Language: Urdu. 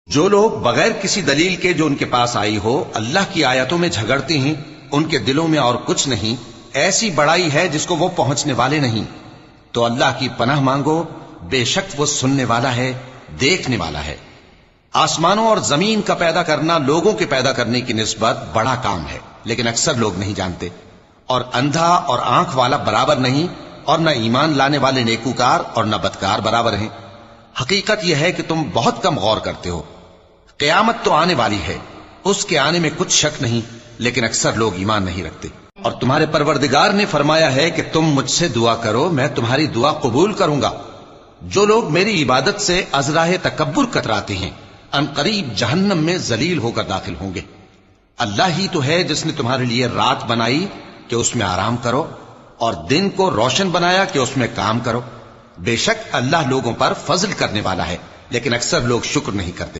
جو لوگ بغیر کسی دلیل کے جو ان کے پاس آئی ہو اللہ کی آیتوں میں جھگڑتے ہیں، ان کے دلوں میں اور کچھ نہیں، ایسی بڑائی ہے جس کو وہ پہنچنے والے نہیں، تو اللہ کی پناہ مانگو، بے شک وہ سننے والا ہے، دیکھنے والا ہے۔ آسمانوں اور زمین کا پیدا کرنا لوگوں کے پیدا کرنے کی نسبت بڑا کام ہے، لیکن اکثر لوگ نہیں جانتے۔ اور اندھا اور آنکھ والا برابر نہیں، اور نہ ایمان لانے والے نیکوکار اور نہ بدکار برابر ہیں۔ حقیقت یہ ہے کہ تم بہت کم غور کرتے ہو۔ قیامت تو آنے والی ہے، اس کے آنے میں کچھ شک نہیں، لیکن اکثر لوگ ایمان نہیں رکھتے۔ اور تمہارے پروردگار نے فرمایا ہے کہ تم مجھ سے دعا کرو، میں تمہاری دعا قبول کروں گا۔ جو لوگ میری عبادت سے ازراہ تکبر کتراتے ہیں، ان قریب جہنم میں ذلیل ہو کر داخل ہوں گے۔ اللہ ہی تو ہے جس نے تمہارے لیے رات بنائی کہ اس میں آرام کرو، اور دن کو روشن بنایا کہ اس میں کام کرو۔ بے شک اللہ لوگوں پر فضل کرنے والا ہے، لیکن اکثر لوگ شکر نہیں کرتے۔